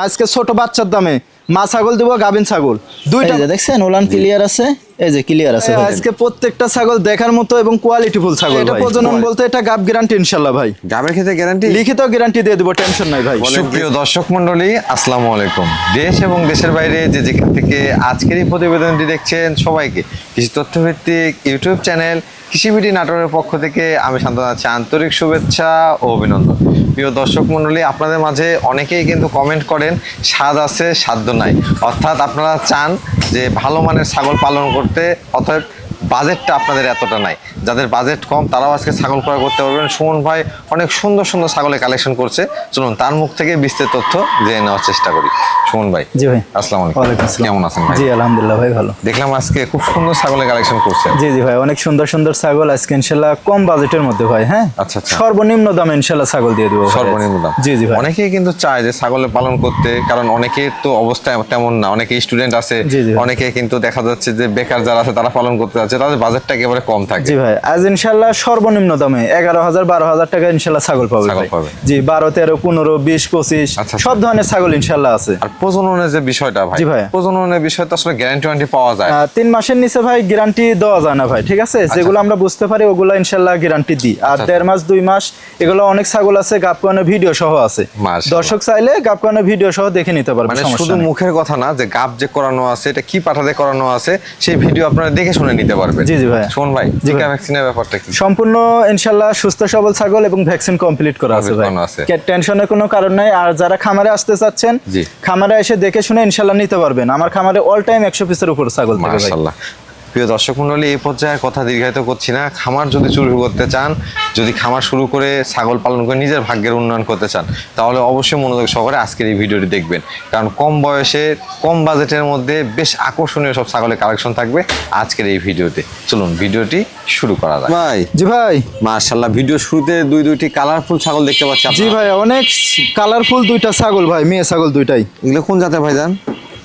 আজকে ছোট বাচ্চার দামে মা ছাগল দিব, গাভিন ছাগল দুইটা। দেখছেন ওলান ক্লিয়ার আছে, এই যে ক্লিয়ার আছে। আজকে প্রত্যেকটা ছাগল দেখার মতো এবং কোয়ালিটিফুল ছাগল। এটা প্রজনন বলতে এটা গাব গ্যারান্টি ইনশাআল্লাহ ভাই। গাবের ক্ষেত্রে গ্যারান্টি, লিখিত গ্যারান্টি দিয়ে দিব, টেনশন নাই ভাই। সুপ্রিয় দর্শক মণ্ডলী, আসসালামু আলাইকুম। দেশ এবং দেশের বাইরে যে যেখান থেকে আজকের এই প্রতিবেদনটি দেখছেন সবাইকে কৃষি তথ্যভিত্তিক ইউটিউব চ্যানেল কৃষিবিডি নাটোরের পক্ষ থেকে আমি শান্ত আছি আন্তরিক শুভেচ্ছা ও অভিনন্দন। প্রিয় দর্শক মণ্ডলী, আপনাদের মাঝে অনেকেই কিন্তু কমেন্ট করেন স্বাদ আছে সাধ্য নাই, অর্থাৎ আপনারা চান যে ভালো মানের ছাগল পালন করতে, অর্থাৎ বাজেটটা আপনাদের এতটা নাই। যাদের বাজেট কম তারাও আজকে ছাগল ক্রয় করতে পারবেন। সুমন ভাই অনেক সুন্দর সুন্দর ছাগলের কালেকশন করছে, চলুন তার মুখ থেকে বিস্তারিত তথ্য জেনে নেওয়ার চেষ্টা করি। সুমন ভাই। জি ভাই, আসসালামু আলাইকুম। ওয়ালাইকুম আসসালাম। কেমন আছেন ভাই? জি আলহামদুলিল্লাহ ভাই, ভালো। দেখলাম আজকে খুব সুন্দর ছাগলের কালেকশন করছে। জি জি ভাই, অনেক সুন্দর সুন্দর ছাগল আজকে ইনশাআল্লাহ কম বাজেটের মধ্যে ভাই। হ্যাঁ আচ্ছা আচ্ছা, সর্বনিম্ন দামে ইনশাআল্লাহ ছাগল দিয়ে দেবো। সর্বনিম্ন দাম। জি জি ভাই, অনেকেই কিন্তু চায় যে ছাগলের পালন করতে, কারণ অনেকের তো অবস্থা তেমন না, অনেকে স্টুডেন্ট আছে, জি, জি। অনেকে কিন্তু দেখা যাচ্ছে যে বেকার যারা আছে তারা পালন করতে যাচ্ছে, তাদের বাজেটটা একেবারে কম থাকে। জি ভাই, আজ ইনশাআল্লাহ সর্বনিম্ন দামে 11,000 12,000 টাকা ইনশাআল্লাহ ছাগল পাবে ছাগল ভাই। পাবে। জি 12 13 15 20 25 আচ্ছা, সব ধরনের ছাগল ইনশাআল্লাহ আছে। আর প্রজননের যে বিষয়টা ভাই, জি ভাই। প্রজননের বিষয়টা আসলে গ্যারান্টি ওয়ারেন্টি পাওয়া যায়? 3 মাসের নিচে ভাই গ্যারান্টি দেওয়া যায় না ভাই, ঠিক আছে? যেগুলো আমরা বুঝতে পারি ওগুলো ইনশাআল্লাহ গ্যারান্টি দিই। আর 1.5 মাস 2 মাস এগুলো অনেক ছাগল আছে গাবকানের ভিডিও সহ আছে। মাশাআল্লাহ। দর্শক চাইলে গাবকানের ভিডিও সহ দেখে নিতে পারবে, মানে সমস্যা শুধু নেই। মুখের কথা না, যে গাব যে করানো আছে এটা কি পাঠাতে করানো আছে সেই ভিডিও আপনারা দেখে শুনে নিতে পারবেন। জি জি ভাই। শোন ভাই, জি টিকা ভাই। ভ্যাকসিনের ব্যাপারটা কি? সম্পূর্ণ ইনশাআল্লাহ সুস্থ সবল ছাগল এবং ভ্যাকসিন কমপ্লিট করা আছে ভাই। করানো আছে। টেনশনের কোনো কারণ নাই। আর যারা খামারে আসতে চাচ্ছেন, জি। খামারে এসে দেখে শুনে ইনশাআল্লাহ নিতে পারবেন। আমার খামারে অল টাইম 100 পিসের উপর ছাগল থাকে ভাই। মাশাআল্লাহ। প্রিয় দর্শক মণ্ডলী, এই পর্যায়ে কথা দীর্ঘায়িত করছি না। খামার যদি শুরু করতে চান, যদি খামার শুরু করে ছাগল পালন করে নিজের ভাগ্যের উন্নয়ন করতে চান, তাহলে অবশ্যই মনোযোগ সহকারে আজকের এই ভিডিওটি দেখবেন, কারণ কম বয়সে কম বাজেটের মধ্যে বেশ আকর্ষণীয় সব ছাগলের কালেকশন থাকবে আজকের এই ভিডিওতে। চলুন ভিডিওটি শুরু করা যাক ভাই। জি ভাই। মাশাআল্লাহ, ভিডিও শুরুতে দুইটি কালারফুল ছাগল দেখতে পাচ্ছি। জি ভাই, অনেক কালারফুল দুইটা ছাগল ভাই, মেয়ে ছাগল দুইটাই। এগুলো কোন জাতের ভাইজান?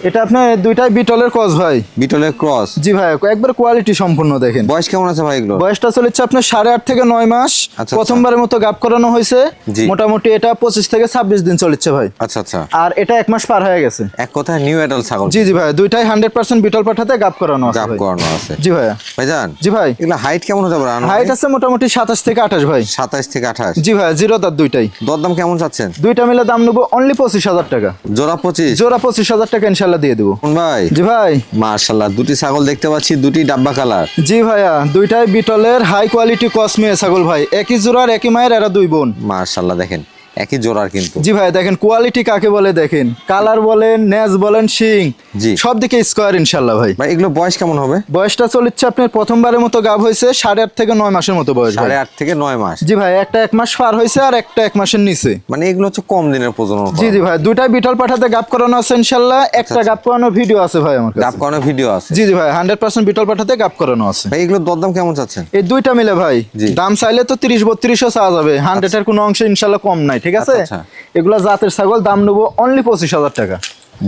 এটা আপনার দুইটাই বিটলের ক্রস ভাই। বিটলের ক্রস? জি ভাই, একবার কোয়ালিটি সম্পূর্ণ দেখেন। বয়স কেমন আছে ভাই এগুলো? বয়সটা চলেছে আপনার 8.5 থেকে 9 মাস। আচ্ছা। প্রথমবারের মতো গাব করানো হয়েছে। জি। মোটামুটি এটা 25 থেকে 26 দিন চলেছে ভাই। আচ্ছা আচ্ছা। আর এটা 1 মাস পার হয়ে গেছে। এক কথায় নিউ অ্যাডাল্ট ছাগল? জি জি ভাই, দুইটাই 100% বিটল পাঠাতে গাব করানো আছে গাব ভাই। করানো আছে। জি ভাই। ভাইজান। জি ভাই। এগুলো হাইট কেমন হতে পারে? হাইট আছে মোটামুটি 27 থেকে 28 ভাই। 27 থেকে 28? জি ভাই, জিরো দাঁত দুইটাই। দরদাম কেমন চাচ্ছেন? দুইটা মিলে দাম নেবো অনলি 25,000 টাকা। জোড়া 25? জোড়া 25,000 টাকা ইনশাআল্লাহ দিয়ে দেবো ভাই। জি ভাই। মাশাআল্লাহ, দুটি ছাগল দেখতে পাচ্ছি, দুটি ডাব্বা কালার। জি ভাইয়া, দুইটাই বিটলের হাই কোয়ালিটি কসমে ছাগল ভাই। একই জোড়ার একই মায়ের, এরা দুই বোন। মাশাআল্লাহ, দেখেন একই জোড়ার কিন্তু। জি ভাই, দেখেন কোয়ালিটি কাকে বলে, দেখেন কালার বলেন, নেজ বলেন, শিং, জি। সব দিকে স্কোয়ার ইনশাআল্লাহ ভাই। ভাই এগুলো বয়স কেমন হবে? বয়সটা চলেছে আপনার প্রথমবারের মতো গাব হয়েছে 8.5 থেকে 9 মাসের মতো বয়স ভাই। 8.5 থেকে 9 মাস? জি ভাই, একটা 1 মাস পার হয়েছে আর একটা 1 মাসের নিচে। মানে এগুলো হচ্ছে কম দিনের প্রজনন। জি জি ভাই, দুইটাই বিটল পাঠাতে গাব করানো আছে ইনশাআল্লাহ। একটা গাব করানোর ভিডিও আছে ভাই আমার কাছে। গাব করানো ভিডিও আছে? জি জি ভাই, 100% বিটল পাঠাতে গাব করানো আছে ভাই এগুলোর দরদাম কেমন চাচ্ছেন? এই দুইটা মিলে ভাই। জি। দাম চাইলে তো 30-32 চাওয়া যাবে, 100 এর কোনো অংশ ইনশাআল্লাহ কম নাই, ঠিক আছে? আচ্ছা। এগুলা জাতের ছাগল, দাম নেবো অনলি 25,000 টাকা।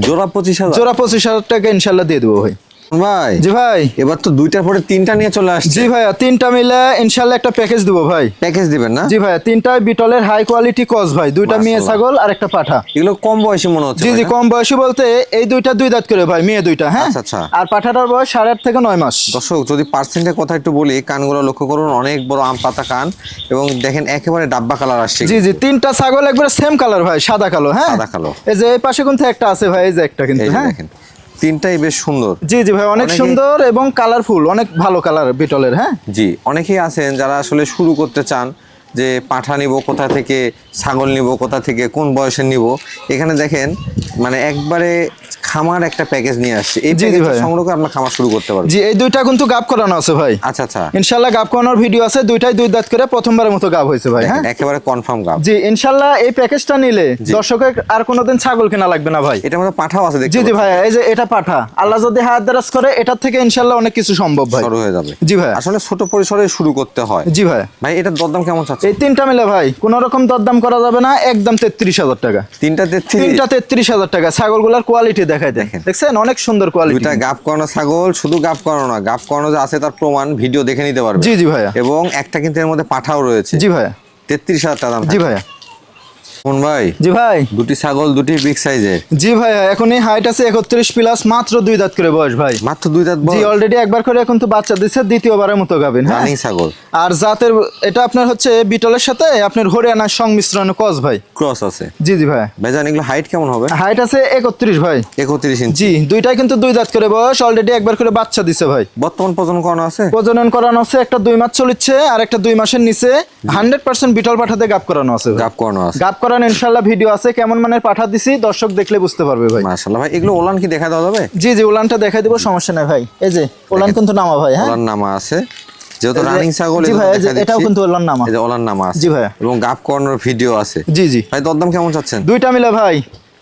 জোড়া 25,000? জোড়া 25,000 টাকা ইনশাআল্লাহ দিয়ে দেবো ভাই। ভাই। জি ভাই। এবার তো দুইটার পরে তিনটা নিয়ে চলে আসছে। জি ভাইয়া, তিনটা মিলে ইনশাআল্লাহ একটা প্যাকেজ দিব ভাই। প্যাকেজ দিবেন না? জি ভাইয়া, তিনটাই বিটলের হাই কোয়ালিটি কস ভাই, দুইটা মেয়ে ছাগল আর একটা পাঠা। এগুলো কম বয়সী মনে হচ্ছে। জি জি, কম বয়সী বলতে এই দুইটা 2 দাঁত করে ভাই, মেয়ে দুইটা। হ্যাঁ আচ্ছা আচ্ছা। আর পাঠাটার বয়স 8.5 থেকে 9 মাস। দর্শক যদি পার্সেন্টের কথা একটু বলি, কানগুলো লক্ষ্য করুন, অনেক বড় আম পাতা কান, এবং দেখেন একেবারে ডাব্বা কালার আসছে। জি জি, তিনটা ছাগল একবারে সেম কালার ভাই, সাদা কালো। হ্যাঁ সাদা কালো। এই যে এই পাশে কিন্তু একটা আছে ভাই, এই যে একটা কিন্তু। এই যে হ্যাঁ দেখেন তিনটাই বেশ সুন্দর। জি জি ভাই, অনেক সুন্দর এবং কালারফুল, অনেক ভালো কালার বিটলের। হ্যাঁ জি, অনেকেই আছেন যারা আসলে শুরু করতে চান যে পাঠা নিব কোথা থেকে, ছাগল নিব কোথা থেকে, কোন বয়সে নিব। এখানে দেখেন মানে একবারে খামার একটা প্যাকেজ নিয়ে আসছে। এই প্যাকেজ সংগ্রহ করে আপনার খামার শুরু করতে পারবেন। জি, এই দুইটা কিন্তু গাব করানো আছে ভাই। আচ্ছা আচ্ছা। ইনশাআল্লাহ গাব করানোর ভিডিও আছে, দুইটাই 2 দাঁত করে প্রথমবারের মতো গাব হয়েছে ভাই। হ্যাঁ একেবারে কনফার্ম গাব। জি, ইনশাআল্লাহ এই প্যাকেজটা নিলে দর্শকের আর কোনোদিন ছাগল কেনা লাগবে না ভাই। এটার মধ্যে পাঠাও আছে দেখতে? জি জি ভাই, এই যে এটা পাঠা, আল্লাহ যদি হায়াত দারাজ করে এটার থেকে ইনশাআল্লাহ অনেক কিছু সম্ভব ভাই, শুরু হয়ে যাবে। জি ভাই, আসলে ছোট পরিসরে শুরু করতে হয়। জি ভাই। ভাই এটার দরদাম কেমন চাচ্ছে? এই তিনটা মিলে ভাই কোন রকম দরদাম করা যাবে না, একদম 33,000 টাকা। তিনটা 33,000 টাকা। ছাগলগুলোর কোয়ালিটি দেখাই, দেখছেন অনেক সুন্দর কোয়ালিটি। দুইটা গাব করানো ছাগল, শুধু গাব করানো না, গাব করানো যে আছে তার প্রমাণ ভিডিও দেখে নিতে পারবে। জি জি ভাইয়া। এবং একটা কিন্তু এর মধ্যে পাঠাও রয়েছে। জি ভাইয়া। 33,000 টাকা দাম। জি ভাইয়া। কোন ভাই? জি ভাই। দুটি ছাগল, দুটি বিগ সাইজের। জি ভাই, এখন এই হাইট আছে 31 প্লাস, মাত্র 2 দাঁত করে বয়স ভাই। মাত্র 2 দাঁত বয়স? জি, অলরেডি একবার করে এখন তো বাচ্চা দিচ্ছে, দ্বিতীয়বারের মতো গাবেন। রানিং ছাগল। আর জাতের এটা আপনার হচ্ছে বিটলের সাথে আপনার হরিয়ানার সংমিশ্রণ ক্রস ভাই। ক্রস আছে? জি জি ভাই। ভাইজান এগুলো হাইট কেমন হবে? হাইট আছে 31 ভাই। 31 ইঞ্চি। জি, দুইটাই কিন্তু 2 দাঁত করে বয়স, অলরেডি একবার করে বাচ্চা দিছে ভাই। বর্তমান প্রজনন করানো আছে? প্রজনন করানো আছে, একটা 2 মাস চলছে আর একটা 2 মাসের নিচে। 100% বিটল পাঠাতে গাব করানো আছে। গাব করানো আছে? গাব করানো ইনশাআল্লাহ ভিডিও আছে, কেমন মানের পাঠা দিছি দর্শক দেখলে বুঝতে পারবে ভাই। মাশাআল্লাহ ভাই, এগুলো ওলান কি দেখা দেওয়া যাবে? জি জি, ওলানটা দেখাই দিব, সমস্যা নাই ভাই। এই যে ওলান কিন্তু নামা ভাই। হ্যাঁ, ওলান নামা আছে, যেহেতু রানিং ছাগল। জি ভাই, এটাও কিন্তু ওলান নামা। এই যে ওলান নামা আছে। জি ভাই। এবং গাব করানোর ভিডিও আছে। জি জি ভাই, দরদাম কেমন চাচ্ছেন? দুইটা মিলে ভাই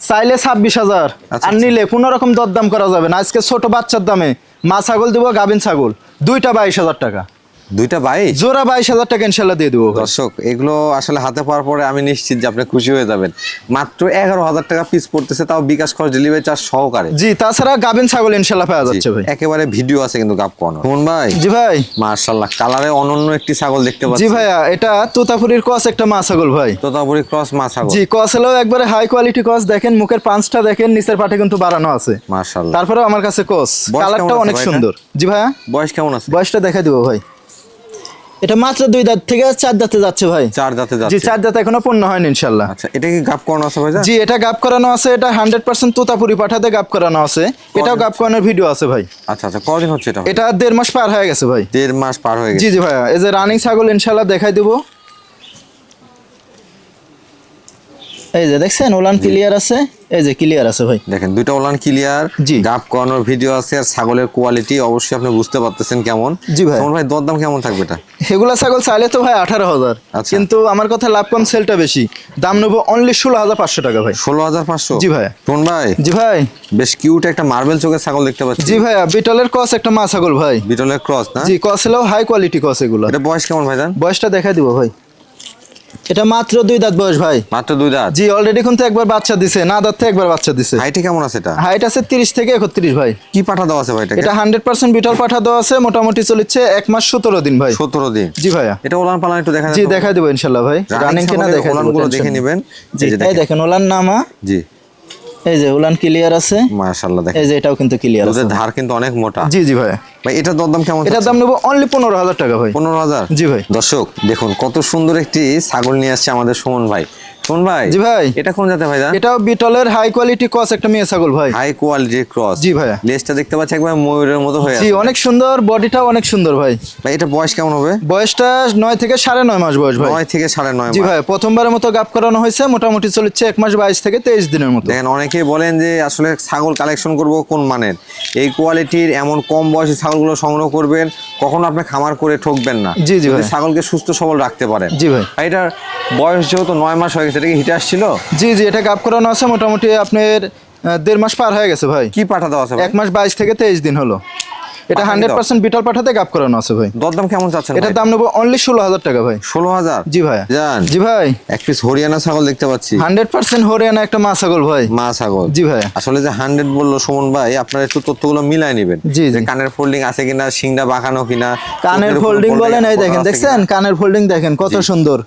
চাইলে 26,000, আচ্ছা, আর নিলে কোনো রকম দরদাম করা যাবে না। আজকে ছোট বাচ্চার দামে মা ছাগল দিব, গাভিন ছাগল দুইটা 22,000 টাকা। দুইটা 22? জোড়া 22,000 টাকা ইনশাল্লাহ দিয়ে দেবো। দর্শক, এগুলো আসলে হাতে পাওয়ার পরে আমি নিশ্চিত যে আপনি খুশি হয়ে যাবেন। মাত্র 11,000 টাকা পিস পড়তেছে, তাও বিকাশ খরচ, ডেলিভারি চার্জ সহকারে। জি, তাছাড়া গাভিন ছাগল ইনশাল্লাহ পাওয়া যাচ্ছে ভাই। একেবারে ভিডিও আছে কিন্তু গাব কোন ভাই? জি ভাই। মাশাআল্লাহ, কালারে অনন্য একটি ছাগল দেখতে পাচ্ছি। জি ভাইয়া, এটা তোতাপুরীর ক্রস একটা মা ছাগল ভাই। তোতাপুরি ক্রস মা ছাগল? জি, ক্রস হলো একবারে হাই কোয়ালিটি ক্রস। দেখেন মুখের পাঁচটা দেখেন, নিচের পাটে কিন্তু বাড়ানো আছে। মাশাআল্লাহ। তারপরে আমার কাছে ক্রস, কালারটা অনেক সুন্দর। জি ভাইয়া। বয়স কেমন আছে? বয়সটা দেখা দিব ভাই। এটা মাত্র 2 দাঁত থেকে 4 দাঁতে যাচ্ছে ভাই। 4 দাঁতে যাচ্ছে? জি, 4 দাঁত এখনো পূর্ণ হয়নি ইনশাআল্লাহ। আচ্ছা, এটা কি গাব করানো আছে ভাই? জি, এটা গাব করানো আছে। এটা 100% তোতাপুরি পাঠাতে গাব করানো আছে। এটাও গাব করানোর ভিডিও আছে ভাই। আচ্ছা আচ্ছা, কতদিন হচ্ছে এটা? এটা 1.5 মাস পার হয়ে গেছে ভাই। 1.5 মাস পার হয়ে গেছে? জি জি ভাইয়া। এই যে রানিং ছাগল ইনশাআল্লাহ দেখাই দেব। এই যে দেখছেন ওলান ক্লিয়ার আছে, এই যে ক্লিয়ার আছে ভাই। দেখেন দুইটা ওলান ক্লিয়ার। জি, গাব করানোর ভিডিও আছে। আর ছাগলের কোয়ালিটি অবশ্যই আপনি বুঝতে পারতেছেন কেমন। জি ভাই। ভাই, দরদাম কেমন থাকবে এটা? এগুলা ছাগল চাইলে তো ভাই 18,000, কিন্তু আমার কথা লাভ কম, সেলটা বেশি। দাম নেবো অনলি 16,500 টাকা ভাই। 16,500? জি ভাই। কোন ভাই? জি ভাই। বেশ কিউট একটা মার্বেল চোখের ছাগল দেখতে পাচ্ছি। জি ভাইয়া, বিটলের ক্রস একটা মা ছাগল ভাই। বিটলের ক্রস না? জি, ক্রস হলো হাই কোয়ালিটি ক্রস এগুলো। এটা বয়স কেমন ভাইজান? বয়সটা দেখাই দিব ভাই। এটা মাত্র 2 দাঁত বয়স ভাই। মাত্র 2 দাঁত? জি, অলরেডি কিন্তু একবার বাচ্চা দিছে, না দাঁত থেকে একবার বাচ্চা দিছে। হাইট কেমন আছে এটা? হাইট আছে 30 থেকে 31 ভাই। কি পাঠা দেওয়া আছে ভাই এটা? এটা 100% বিটল পাঠা দেওয়া আছে, মোটামুটি চলছে 1 মাস 17 দিন ভাই। 17 দিন? জি ভাইয়া। এটা ওলান পালান একটু দেখা জি, দেখাই দেব ইনশাআল্লাহ ভাই। রানিং কিনা দেখাই দেব, ওলানগুলো দেখে নেবেন। জি, এই দেখেন ওলান নামা। জি, এই যে উলান ক্লিয়ার আছে। মাশাআল্লাহ, দেখেন এই যে এটাও কিন্তু ক্লিয়ার আছে। দুধের ধার কিন্তু অনেক মোটা। জি জি ভাই। ভাই, এটার দরদাম কেমন? এটার দাম নেব অনলি 15,000 টাকা ভাই। 15,000? জি ভাই। দর্শক দেখুন কত সুন্দর একটি ছাগল নিয়ে আসছে আমাদের সুমন ভাই। সুমন ভাই। জি ভাই। এটা কোন জাতের ভাই? এটাও বিটলের হাই কোয়ালিটি ক্রস একটা মেয়ে ছাগল ভাই। হাই কোয়ালিটির ক্রস? জি ভাই। লেজটা দেখতে পাচ্ছি একবার ময়ূরের মতো হয়ে আছে। জি, অনেক সুন্দর, বডিটাও অনেক সুন্দর ভাই। ভাই, এটা বয়স কেমন হবে? বয়সটা 9 থেকে 9.5 মাস বয়স ভাই। 9 থেকে 9.5 মাস? জি ভাই, প্রথমবারের মতো গাব করানো হয়েছে, মোটামুটি চলছে 1 মাস 22 থেকে 23 দিনের মতো। দেখেন অনেকেই বলেন যে আসলে ছাগল কালেকশন করব কোন মানের, এই কোয়ালিটির এমন কম বয়সী ছাগলগুলো সংগ্রহ করবেন, কখনো আপনি খামার করে ঠকবেন না। জি জি ভাই। ছাগলকে সুস্থ সবল রাখতে পারেন। জি ভাই। এটার বয়স যেহেতু 9 মাস হয়ে গেছে, এটা কি হিটে আসছিল? জি জি, এটা গাব করানো আছে মোটামুটি আপনার 1.5 মাস পার হয়ে গেছে ভাই। কি পাঠা দেওয়া আছে? 1 মাস 22 থেকে 23 দিন হলো। এটা 100% বিটল পাঠাতে গাব করানো আছে ভাই। দরদাম কেমন চাচ্ছেন? এটার দাম নেব অনলি 16,000 টাকা ভাই। 16,000? জি ভাই। জান। জি ভাই। এক পিস হরিয়ানা ছাগল দেখতে পাচ্ছি। 100% হরিয়ানা একটা মা ছাগল ভাই। মা ছাগল? জি ভাই। আসলে যে 100 বললো সুমন ভাই, আপনারা একটু তথ্যগুলো মিলাই নেবেন। জি জি। কানের ফোল্ডিং আছে কিনা, শিংটা বাঁকানো কিনা। কানের ফোল্ডিং বলেন, এই দেখেন, দেখছেন কানের ফোল্ডিং দেখেন কত সুন্দর,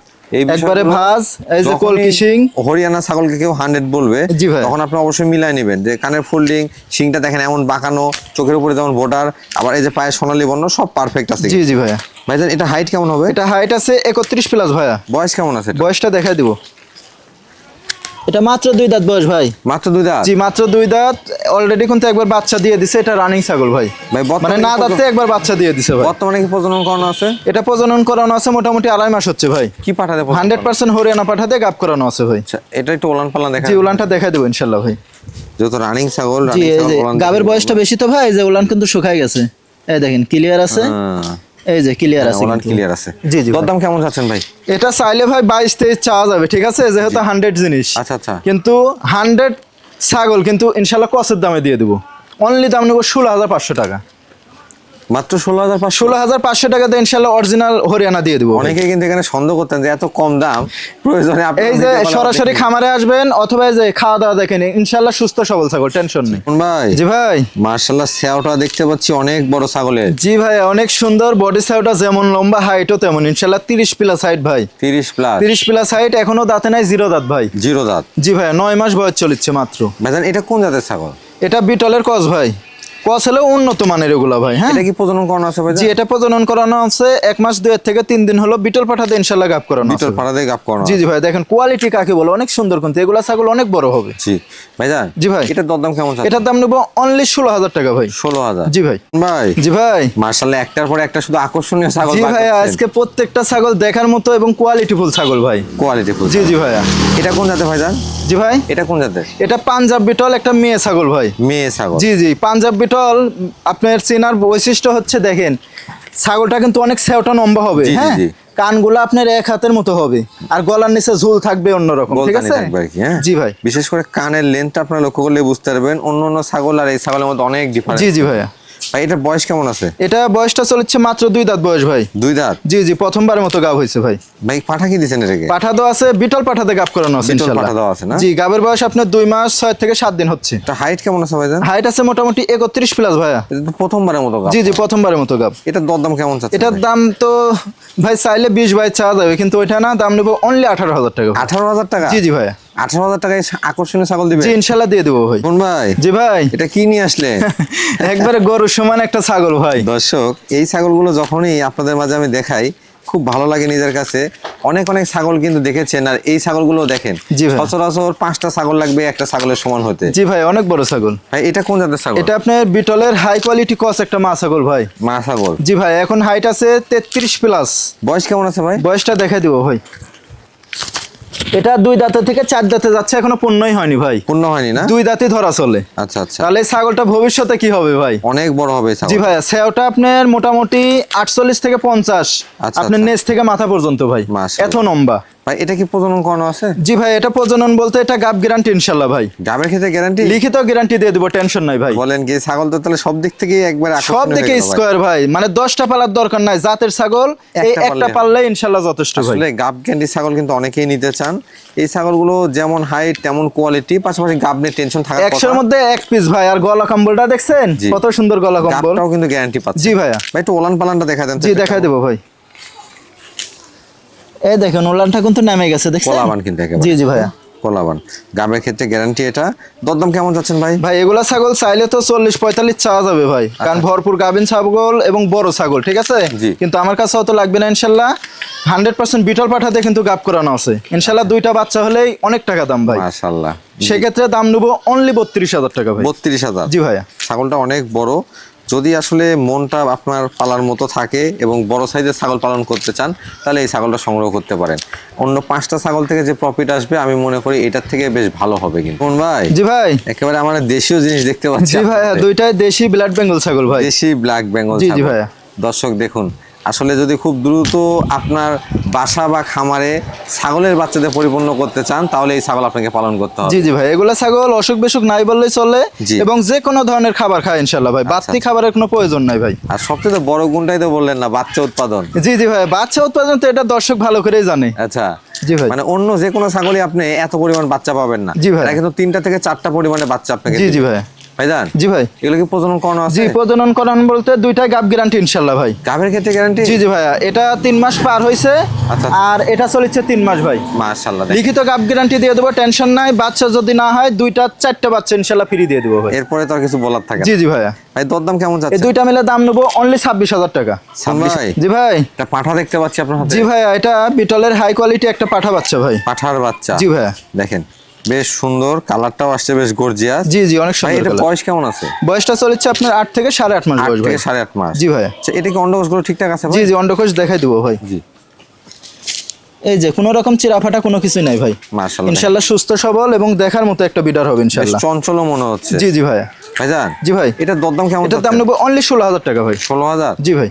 একবারে ভাঁজ। এই যে কলকিশিং। হরিয়ানা ছাগলকে কেউ 100 বলবে, জি ভাই, তখন আপনি অবশ্যই মিলাই নেবেন যে কানের ফোল্ডিং, শিংটা দেখেন এমন বাঁকানো, চোখের উপরে যেমন বর্ডার, আবার এই যে পায়ে সোনালী বর্ণ, সব পারফেক্ট আছে। জি জি ভাইয়া। ভাইজান, এটা হাইট কেমন হবে? এটা হাইট আছে 31 প্লাস ভাইয়া। বয়স কেমন আছে? বয়সটা দেখাই দিব। এটা মাত্র 2 দাঁত বয়স ভাই। মাত্র 2 দাঁত? জি, মাত্র 2 দাঁত। অলরেডি কিন্তু একবার বাচ্চা দিয়ে দিছে। এটা রানিং ছাগল ভাই। ভাই, মানে না দাঁতে একবার বাচ্চা দিয়ে দিছে ভাই। বর্তমানে কি প্রজনন করানো আছে? এটা প্রজনন করানো আছে মোটামুটি 2.5 মাস হচ্ছে ভাই। কি পাঠাতে? 100% হরিয়ানা পাঠাতে গাব করানো আছে ভাই। আচ্ছা, এটা একটু ওলান পালান দেখা। জি, উলানটা দেখাই দেব ইনশাআল্লাহ ভাই। যেহেতু রানিং ছাগল, জি, এই যে গাবের বয়সটা বেশি তো ভাই, যে উলান কিন্তু শুকায় গেছে। এই দেখেন ক্লিয়ার আছে। এই যে ক্লিয়ার আছে, ওলান ক্লিয়ার আছে। জি জি। দরদাম কেমন চাচ্ছেন ভাই? এটা চাইলে ভাই 22-23 চাওয়া যাবে, ঠিক আছে, যেহেতু 100 জিনিস। আচ্ছা আচ্ছা। কিন্তু 100 ছাগল কিন্তু ইনশাআল্লাহ কসের দামে দিয়ে দেব। অনলি দাম নেব 16,500 টাকা। মাত্র 16,500। 16,500 টাকাতে ইনশাআল্লাহ অরিজিনাল হরিয়ানা দিয়ে দেবো। অনেকে কিন্তু এখানে সন্দেহ করতেন যে এত কম দাম, প্রয়োজনে আপনি এই যে সরাসরি খামারে আসবেন অথবা এই যে খাওয়া দাওয়া দেখেন, ইনশাআল্লাহ সুস্থ সবল ছাগল, টেনশন নেই। ভাই জি ভাই, মাশাআল্লাহ সেওটা দেখতে পাচ্ছি অনেক বড় ছাগলের। জি ভাই, অনেক সুন্দর বডি সাইজটা, যেমন লম্বা হাইটও তেমন ইনশাআল্লাহ 30 প্লাস হাইট ভাই। 30 প্লাস হাইট, এখনো দাঁতে নাই, জিরো দাঁত ভাই। জিরো দাঁত? জি ভাই, 9 মাস বয়স চলছে মাত্র। ভাইজান এটা কোন জাতের ছাগল? এটা বিটলের ক্রস ভাই। ক্রস হলো উন্নত মানের এগুলা ভাই। হ্যাঁ, এটা কি প্রজনন করানো আছে ভাই? জি, এটা প্রজনন করানো আছে 1 মাস 2 থেকে 3 দিন হলো। বিটল পাঠাতে ইনশাআল্লাহ গাব করানো আছে। বিটল পাঠাতে গাব করানো। জি জি ভাই, দেখেন কোয়ালিটি কাকে বলে, অনেক সুন্দর, কিন্তু এগুলা ছাগল অনেক বড় হবে। জি ভাইজান। জি ভাই, এটার দরদাম কেমন চাচ্ছেন? এটার দাম নেব অনলি 16,000 টাকা ভাই। 16,000? জি ভাই। ভাই জি ভাই, মাশাআল্লাহ একটার পর একটা শুধু আকর্ষণীয় ছাগল। জি ভাই, আজকে প্রত্যেকটা ছাগল দেখার মতো এবং কোয়ালিটি ফুল ছাগল ভাই। Quality full? জি জি ভাইয়া। এটা কোন জাতের ভাইজান? জি ভাই, এটা কোন জাতের? এটা পাঞ্জাব বিটল, একটা মেয়ে ছাগল ভাই। মেয়ে ছাগল? জি জি, পাঞ্জাব বিটল আপনার চেনার বৈশিষ্ট্য হচ্ছে দেখেন ছাগলটা কিন্তু অনেক সেওটা লম্বা হবে। জি, জি, হ্যাঁ, জি। কানগুলো আপনার 1 হাতের মতো হবে, আর গলার নিচে ঝুল থাকবে অন্যরকম, ঠিক আছে? জি ভাই। বিশেষ করে কানের লেন্থটা আপনারা লক্ষ্য করলে বুঝতে পারবেন অন্য অন্য ছাগল আর এই ছাগলের মধ্যে অনেক ডিফারেন্স। জি জি ভাইয়া। ভাই এটার বয়স কেমন আছে? এটা বয়সটা চলছে মাত্র 2 দাঁত বয়স ভাই। 2 দাঁত? জি জি, প্রথমবারের মতো গাব হয়েছে ভাই। ভাই পাঠা কি দিয়েছেন এটাকে? পাঠা তো আছে, বিটল পাঠাতে গাব করানো আছে বিটল ইনশাআল্লাহ। পাঠা দেওয়া আছে না? জি, গাবের বয়স আপনার 2 মাস 6 থেকে 7 দিন হচ্ছে। এটা হাইট কেমন আছে ভাইজান? হাইট আছে মোটামুটি 31 প্লাস ভাইয়া। এটা তো প্রথমবারের মতো গাব। জি জি, প্রথমবারের মতো গাব। এটার দরদাম কেমন চাচ্ছেন? এটার দাম তো ভাই চাইলে 20 বাইশ চাওয়া যাবে, কিন্তু ওইটা না, দাম নেবো অনলি 18,000 টাকা। 18,000 টাকা? জি জি ভাইয়া। 18,000 টাকায় আকর্ষণীয় ছাগল দিবে? জি ইনশাআল্লাহ দিয়ে দেবো ভাই। কোন ভাই? জি ভাই। এটা কি নিয়ে আসলে? একবারে গরুর সমান একটা ছাগল ভাই। দর্শক এই ছাগলগুলো যখনই আপনাদের মাঝে আমি দেখাই খুব ভালো লাগে নিজের কাছে। অনেক অনেক ছাগল কিন্তু দেখেছেন, আর এই ছাগলগুলো দেখেন জি ভাই। সচরাচর 5টা ছাগল লাগবে একটা ছাগলের সমান হতে। জি ভাই, অনেক বড় ছাগল ভাই এটা কোন জাতের ছাগল? এটা আপনার বিটলের হাই কোয়ালিটি ক্রস একটা মা ছাগল ভাই। মা ছাগল? জি ভাই, এখন হাইট আছে 33 প্লাস। বয়স কেমন আছে ভাই? বয়সটা দেখাই দিব ভাই। এটা 2 দাঁতে থেকে 4 দাঁতে যাচ্ছে, এখনো পূর্ণই হয়নি ভাই। পূর্ণ হয়নি না? 2 দাঁতই ধরা চলে। আচ্ছা আচ্ছা। তাহলে এই ছাগলটা ভবিষ্যতে কি হবে ভাই? অনেক বড় হবে এই ছাগল। জি ভাই, সেওটা আপনার মোটামুটি 48 থেকে 50, আচ্ছা, আপনার আচ্ছা। নেজ থেকে মাথা পর্যন্ত ভাই, মাশাআল্লাহ। এত লম্বা। ভাই এটা কি প্রজনন করানো আছে? জি ভাই, এটা প্রজনন বলতে এটা গাব গ্যারান্টি ইনশাআল্লাহ ভাই। গাবের ক্ষেত্রে গ্যারান্টি? লিখিত গ্যারান্টি দিয়ে দেব, টেনশন নাই ভাই। বলেন কি, ছাগল তো তাহলে সব দিক থেকে একবার সব আকর্ষণীয় দিকে হয়ে গেল ভাই। স্কয়ার ভাই, মানে 10টা পালার দরকার নাই, জাতের ছাগল এই একটা পাললে ইনশাআল্লাহ যথেষ্ট ভাই। আসলে গাব ক্যান্ডি ছাগল কিন্তু অনেকেই নিতে চান। এই ছাগলগুলো যেমন হাইট তেমন কোয়ালিটি, পাশাপাশি গাব নিয়ে টেনশন থাকার কথা। 100 এর মধ্যে 1 পিস ভাই। আর গলা কম্বলটা দেখছেন জি। কত সুন্দর গলা কম্বল। গাবটাও কিন্তু গ্যারান্টি পাচ্ছে। জি ভাইয়া। ভাই একটু ওলান পালানটা দেখা দেন তো। জি দেখাই দেবো ভাই। এই দেখেন ওলানটা কিন্তু নেমে গেছে, দেখছেন? কলাবান কিন্তু একেবারে। জি জি ভাইয়া। কলাবান। গাবের ক্ষেত্রে গ্যারান্টি এটা। দরদাম কেমন যাচ্ছেন ভাই? ভাই এগুলা ছাগল চাইলে তো 40-45 চাওয়া যাবে ভাই, কারণ ভরপুর গাভিন ছাগল এবং বড় ছাগল, ঠিক আছে? জি। কিন্তু আমার কাছে অত লাগবে না ইনশাআল্লাহ। 100% বিটল পাঠাতে কিন্তু গাব করানো আছে ইনশাআল্লাহ। 2টা বাচ্চা হলেই অনেক টাকা দাম ভাই। মাশাআল্লাহ। সেক্ষেত্রে দাম নেবো অনলি 32,000 টাকা ভাই। 32,000? জি ভাইয়া। ছাগলটা অনেক বড়। যদি আসলে মনটা আপনার পালার মতো থাকে এবং বড় সাইজের ছাগল পালন করতে চান, তাহলে এই ছাগলটা সংগ্রহ করতে পারেন। অন্য 5টা ছাগল থেকে যে প্রফিট আসবে আমি মনে করি এটার থেকে বেশ ভালো হবে। কিন্তু কোন ভাই? জি ভাই। একেবারে আমার দেশীয় জিনিস দেখতে পাচ্ছি। জি ভাইয়া, 2টাই দেশি ব্লাড বেঙ্গল ছাগল ভাই। দেশি ব্ল্যাক বেঙ্গল জি ছাগল। জি ভাইয়া। দর্শক দেখুন, আসলে যদি খুব দ্রুত আপনার বাসা বা খামারে ছাগলের বাচ্চাদের পরিপূর্ণ করতে চান, তাহলে এই ছাগল আপনাকে পালন করতে হবে। জি জি ভাই, এগুলা ছাগল অসুখ বিসুখ নাই বললেই চলে, জি। এবং যে কোনো ধরনের খাবার খায় ইনশাআল্লাহ ভাই। বাড়তি খাবারের কোনো প্রয়োজন নাই ভাই। আর সবচেয়ে বড় গুণটাই তো বললেন না, বাচ্চা উৎপাদন। জি জি ভাই, বাচ্চা উৎপাদন তো এটা দর্শক ভালো করেই জানে। আচ্ছা। জি ভাই। মানে অন্য যে কোনো ছাগলই আপনি এত পরিমাণ বাচ্চা পাবেন না। জি ভাই। এটা কিন্তু 3টা থেকে 4টা পরিমাণে বাচ্চা আপনাকে জি দিবে। জি ভাই। ভাইজান জি ভাই। এগুলো কি প্রজনন করানো আছে? জি, প্রজনন করানো বলতে 2টাই গাব গ্যারান্টি ইনশাআল্লাহ ভাই। গাবের ক্ষেত্রে গ্যারান্টি? জি জি ভাইয়া, এটা 3 মাস পার হয়েছে, আচ্ছা। আর এটা চলছে 3 মাস ভাই। মাশাআল্লাহ। লিখিত গাব গ্যারান্টি দিয়ে দেবো, টেনশন নাই। বাচ্চা যদি না হয় 2টা 4টা বাচ্চা ইনশাআল্লাহ ফ্রি দিয়ে দেবো ভাই। এরপরে তো আর কিছু বলার থাকে না। জি জি ভাইয়া। ভাই দরদাম কেমন এই যাচ্ছে? 2টা মিলে দাম নেবো অনলি 26,000 টাকা। ভাই জি ভাই। এটা পাঠা দেখতে পাচ্ছি আপনার হাতে। জি ভাইয়া, এটা বিটলের হাই কোয়ালিটি একটা পাঠা বাচ্চা ভাই। পাঠার বাচ্চা? জি ভাইয়া। দেখেন বেশ সুন্দর, কালারটাও আসছে বেশ গর্জিয়াস। জি জি, অনেক ভাই সুন্দর এটা কালার। বয়স কেমন আছে? বয়সটা চলছে আপনার 8 থেকে 8.5 মাস 8 বয়স ভাই। থেকে 8.5 মাস? জি ভাইয়া। আচ্ছা, এটা কি অন্ডকোষগুলো ঠিকঠাক আছে ভাই? জি জি, অন্ডকোষ দেখাই দেবো ভাই। জি। এই যে কোনো রকম চিরাফাটা কোনো কিছু নাই ভাই। মাশাআল্লাহ। ইনশাআল্লাহ সুস্থ সবল এবং দেখার মতো একটা বিডার হবে বেশ ইনশাআল্লাহ। চঞ্চল মনে হচ্ছে। জি জি ভাইয়া। ভাইজান জি ভাই। এটার দরদাম কেমন? এটার দাম নেবো অনলি 16,000 টাকা ভাই। 16,000? জি ভাই।